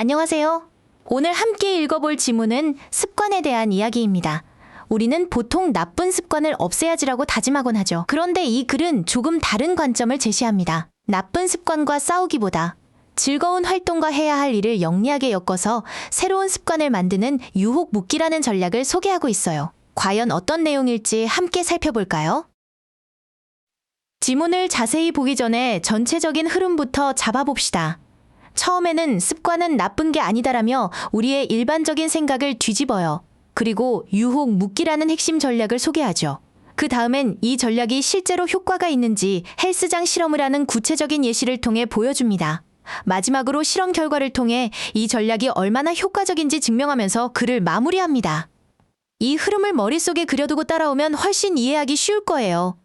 안녕하세요. 오늘 함께 읽어볼 지문은 습관에 대한 이야기입니다. 우리는 보통 나쁜 습관을 없애야지라고 다짐하곤 하죠. 그런데 이 글은 조금 다른 관점을 제시합니다. 나쁜 습관과 싸우기보다 즐거운 활동과 해야 할 일을 영리하게 엮어서 새로운 습관을 만드는 유혹 묶기라는 전략을 소개하고 있어요. 과연 어떤 내용일지 함께 살펴볼까요? 지문을 자세히 보기 전에 전체적인 흐름부터 잡아봅시다. 처음에는 습관은 나쁜 게 아니다라며 우리의 일반적인 생각을 뒤집어요. 그리고 유혹 묶기라는 핵심 전략을 소개하죠. 그 다음엔 이 전략이 실제로 효과가 있는지 헬스장 실험을 하는 구체적인 예시를 통해 보여줍니다. 마지막으로 실험 결과를 통해 이 전략이 얼마나 효과적인지 증명하면서 글을 마무리합니다. 이 흐름을 머릿속에 그려두고 따라오면 훨씬 이해하기 쉬울 거예요.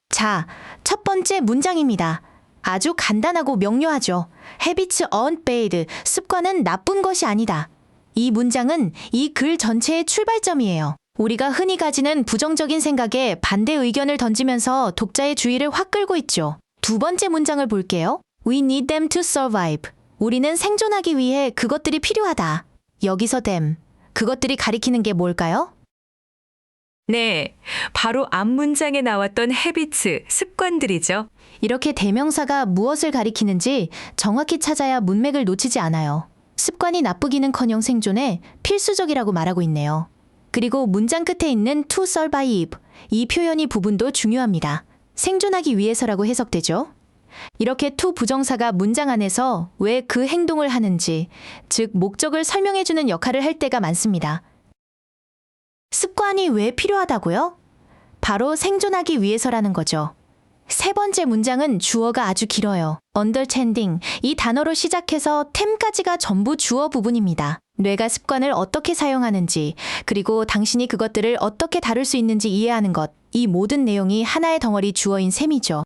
자, 첫 번째 문장입니다. 아주 간단하고 명료하죠. Habits aren't bad. 습관은 나쁜 것이 아니다. 이 문장은 이 글 전체의 출발점이에요. 우리가 흔히 가지는 부정적인 생각에 반대 의견을 던지면서 독자의 주의를 확 끌고 있죠. 두 번째 문장을 볼게요. We need them to survive. 우리는 생존하기 위해 그것들이 필요하다. 여기서 them, 그것들이 가리키는 게 뭘까요? 네, 바로 앞 문장에 나왔던 habits, 습관들이죠. 이렇게 대명사가 무엇을 가리키는지 정확히 찾아야 문맥을 놓치지 않아요. 습관이 나쁘기는커녕 생존에 필수적이라고 말하고 있네요. 그리고 문장 끝에 있는 to survive, 이 표현이 부분도 중요합니다. 생존하기 위해서라고 해석되죠. 이렇게 to 부정사가 문장 안에서 왜 그 행동을 하는지, 즉 목적을 설명해주는 역할을 할 때가 많습니다. 습관이 왜 필요하다고요? 바로 생존하기 위해서라는 거죠. 세 번째 문장은 주어가 아주 길어요. understanding, 이 단어로 시작해서 템까지가 전부 주어 부분입니다. 뇌가 습관을 어떻게 사용하는지, 그리고 당신이 그것들을 어떻게 다룰 수 있는지 이해하는 것, 이 모든 내용이 하나의 덩어리 주어인 셈이죠.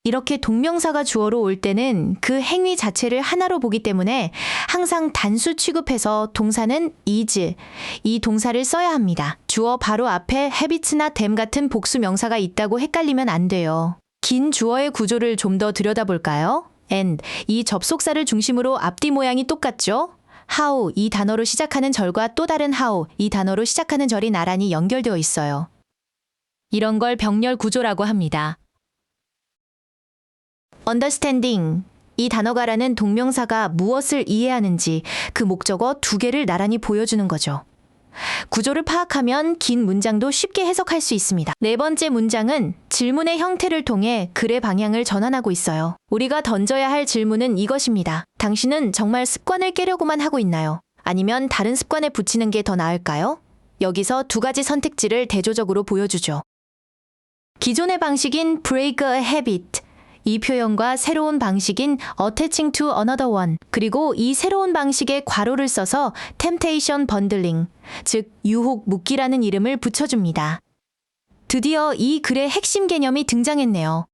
이렇게 동명사가 주어로 올 때는 그 행위 자체를 하나로 보기 때문에 항상 단수 취급해서 동사는 is, 이 동사를 써야 합니다. 주어 바로 앞에 habits나 them 같은 복수 명사가 있다고 헷갈리면 안 돼요. 긴 주어의 구조를 좀 더 들여다볼까요? and, 이 접속사를 중심으로 앞뒤 모양이 똑같죠? how, 이 단어로 시작하는 절과 또 다른 how, 이 단어로 시작하는 절이 나란히 연결되어 있어요. 이런 걸 병렬 구조라고 합니다. understanding, 이 단어가라는 동명사가 무엇을 이해하는지 그 목적어 두 개를 나란히 보여주는 거죠. 구조를 파악하면 긴 문장도 쉽게 해석할 수 있습니다. 네 번째 문장은 질문의 형태를 통해 글의 방향을 전환하고 있어요. 우리가 던져야 할 질문은 이것입니다. 당신은 정말 습관을 깨려고만 하고 있나요? 아니면 다른 습관에 붙이는 게 더 나을까요? 여기서 두 가지 선택지를 대조적으로 보여주죠. 기존의 방식인 break a habit, 이 표현과 새로운 방식인 attaching to another one, 그리고 이 새로운 방식에 괄호를 써서 temptation bundling, 즉 유혹 묶기라는 이름을 붙여줍니다. 드디어 이 글의 핵심 개념이 등장했네요.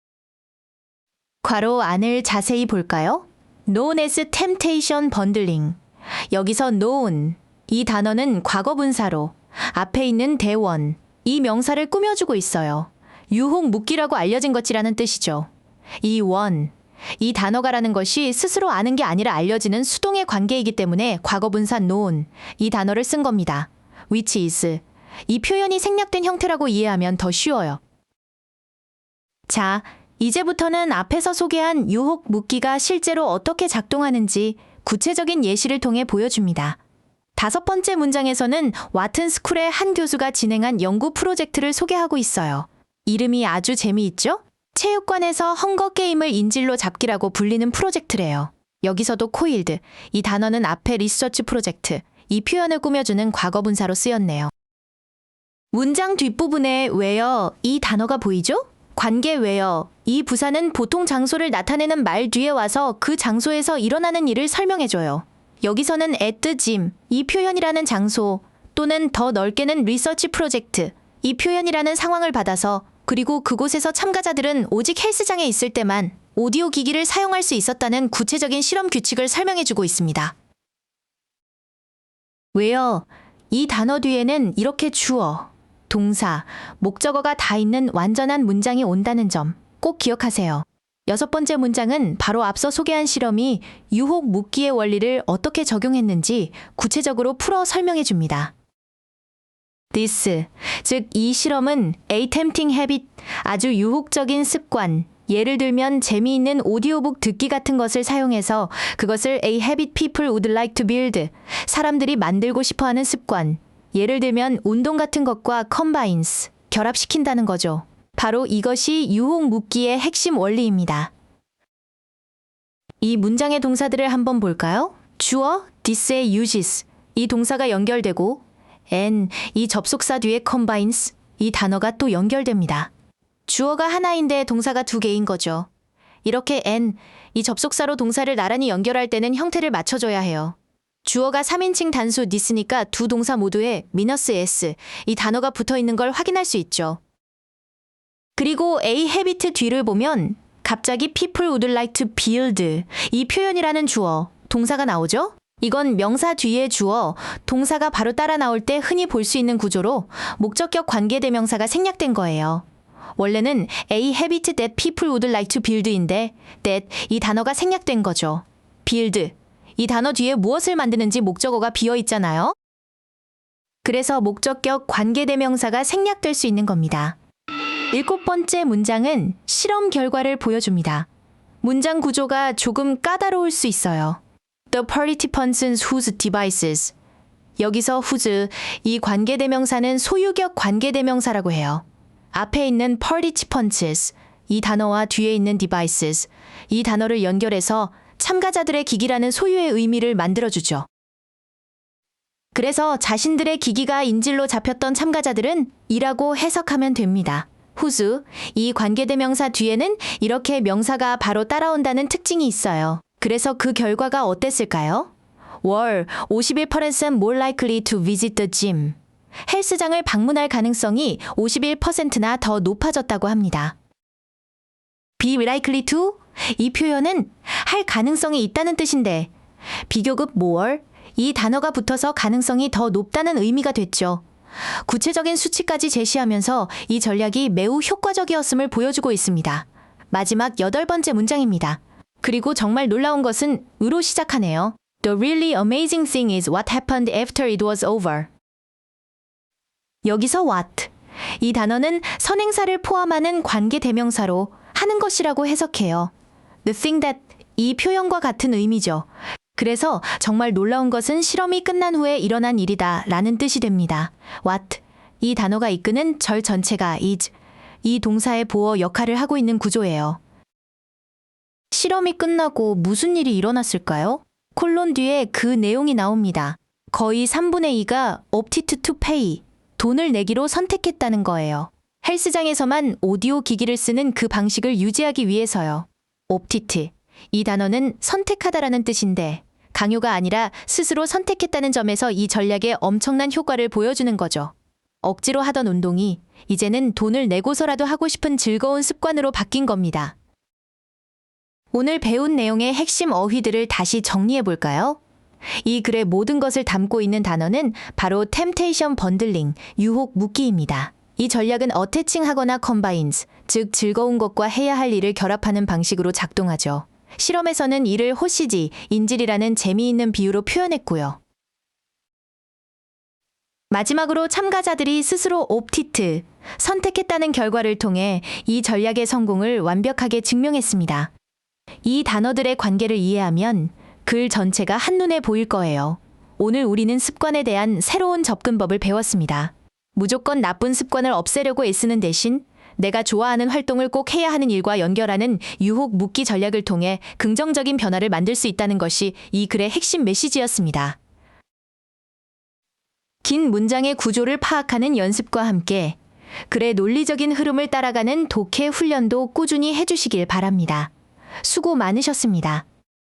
괄호 안을 자세히 볼까요? known as temptation bundling. 여기서 known, 이 단어는 과거분사로 앞에 있는 대원, 이 명사를 꾸며주고 있어요. 유혹 묶기라고 알려진 것이라는 뜻이죠. 이 one, 이 단어가라는 것이 스스로 아는 게 아니라 알려지는 수동의 관계이기 때문에 과거분사 known, 이 단어를 쓴 겁니다. which is, 이 표현이 생략된 형태라고 이해하면 더 쉬워요. 자, 이제부터는 앞에서 소개한 유혹 묶기가 실제로 어떻게 작동하는지 구체적인 예시를 통해 보여줍니다. 다섯 번째 문장에서는 와튼 스쿨의 한 교수가 진행한 연구 프로젝트를 소개하고 있어요. 이름이 아주 재미있죠? 체육관에서 헝거 게임을 인질로 잡기라고 불리는 프로젝트래요. 여기서도 코일드, 이 단어는 앞에 리서치 프로젝트, 이 표현을 꾸며주는 과거분사로 쓰였네요. 문장 뒷부분에 where, 이 단어가 보이죠? 관계 where, 이 부사는 보통 장소를 나타내는 말 뒤에 와서 그 장소에서 일어나는 일을 설명해줘요. 여기서는 at the gym, 이 표현이라는 장소, 또는 더 넓게는 리서치 프로젝트, 이 표현이라는 상황을 받아서, 그리고 그곳에서 참가자들은 오직 헬스장에 있을 때만 오디오 기기를 사용할 수 있었다는 구체적인 실험 규칙을 설명해주고 있습니다. where, 이 단어 뒤에는 이렇게 주어, 동사, 목적어가 다 있는 완전한 문장이 온다는 점 꼭 기억하세요. 6번째 문장은 바로 앞서 소개한 실험이 유혹 묶기의 원리를 어떻게 적용했는지 구체적으로 풀어 설명해 줍니다. This, 즉 이 실험은 a tempting habit, 아주 유혹적인 습관, 예를 들면 재미있는 오디오북 듣기 같은 것을 사용해서 그것을 a habit people would like to build, 사람들이 만들고 싶어하는 습관, 예를 들면 운동 같은 것과 combines, 결합시킨다는 거죠. 바로 이것이 유혹 묶기의 핵심 원리입니다. 이 문장의 동사들을 한번 볼까요? 주어, this의 uses, 이 동사가 연결되고 and, 이 접속사 뒤에 combines, 이 단어가 또 연결됩니다. 주어가 하나인데 동사가 두 개인 거죠. 이렇게 and, 이 접속사로 동사를 나란히 연결할 때는 형태를 맞춰줘야 해요. 주어가 3인칭 단수 this니까 두 동사 모두에 -s, 이 단어가 붙어 있는 걸 확인할 수 있죠. 그리고 a habit 뒤를 보면 갑자기 people would like to build, 이 표현이라는 주어, 동사가 나오죠? 이건 명사 뒤에 주어, 동사가 바로 따라 나올 때 흔히 볼 수 있는 구조로 목적격 관계대명사가 생략된 거예요. 원래는 a habit that people would like to build인데 that, 이 단어가 생략된 거죠. build, 이 단어 뒤에 무엇을 만드는지 목적어가 비어 있잖아요. 그래서 목적격 관계대명사가 생략될 수 있는 겁니다. 7번째 문장은 실험 결과를 보여줍니다. 문장 구조가 조금 까다로울 수 있어요. The participants whose devices. 여기서 whose, 이 관계대명사는 소유격 관계대명사라고 해요. 앞에 있는 participants, 이 단어와 뒤에 있는 devices, 이 단어를 연결해서 참가자들의 기기라는 소유의 의미를 만들어주죠. 그래서 자신들의 기기가 인질로 잡혔던 참가자들은 이라고 해석하면 됩니다. whose, 이 관계대명사 뒤에는 이렇게 명사가 바로 따라온다는 특징이 있어요. 그래서 그 결과가 어땠을까요? were 51% more likely to visit the gym. 헬스장을 방문할 가능성이 51%나 더 높아졌다고 합니다. be likely to? 이 표현은 할 가능성이 있다는 뜻인데 비교급 more, 이 단어가 붙어서 가능성이 더 높다는 의미가 됐죠. 구체적인 수치까지 제시하면서 이 전략이 매우 효과적이었음을 보여주고 있습니다. 마지막 8번째 문장입니다. 그리고 정말 놀라운 것은 으로 시작하네요. The really amazing thing is what happened after it was over. 여기서 what, 이 단어는 선행사를 포함하는 관계대명사로 하는 것이라고 해석해요. The thing that, 이 표현과 같은 의미죠. 그래서 정말 놀라운 것은 실험이 끝난 후에 일어난 일이다 라는 뜻이 됩니다. what, 이 단어가 이끄는 절 전체가 is, 이 동사의 보어 역할을 하고 있는 구조예요. 실험이 끝나고 무슨 일이 일어났을까요? 콜론 뒤에 그 내용이 나옵니다. 거의 3분의 2가 opted to pay, 돈을 내기로 선택했다는 거예요. 헬스장에서만 오디오 기기를 쓰는 그 방식을 유지하기 위해서요. opted, 이 단어는 선택하다라는 뜻인데 강요가 아니라 스스로 선택했다는 점에서 이 전략의 엄청난 효과를 보여주는 거죠. 억지로 하던 운동이 이제는 돈을 내고서라도 하고 싶은 즐거운 습관으로 바뀐 겁니다. 오늘 배운 내용의 핵심 어휘들을 다시 정리해 볼까요? 이 글의 모든 것을 담고 있는 단어는 바로 temptation bundling, 유혹 묶기입니다. 이 전략은 어태칭하거나 combines, 즉 즐거운 것과 해야 할 일을 결합하는 방식으로 작동하죠. 실험에서는 이를 호시지, 인질이라는 재미있는 비유로 표현했고요. 마지막으로 참가자들이 스스로 opted, 선택했다는 결과를 통해 이 전략의 성공을 완벽하게 증명했습니다. 이 단어들의 관계를 이해하면 글 전체가 한눈에 보일 거예요. 오늘 우리는 습관에 대한 새로운 접근법을 배웠습니다. 무조건 나쁜 습관을 없애려고 애쓰는 대신 내가 좋아하는 활동을 꼭 해야 하는 일과 연결하는 유혹 묶기 전략을 통해 긍정적인 변화를 만들 수 있다는 것이 이 글의 핵심 메시지였습니다. 긴 문장의 구조를 파악하는 연습과 함께 글의 논리적인 흐름을 따라가는 독해 훈련도 꾸준히 해주시길 바랍니다. 수고 많으셨습니다.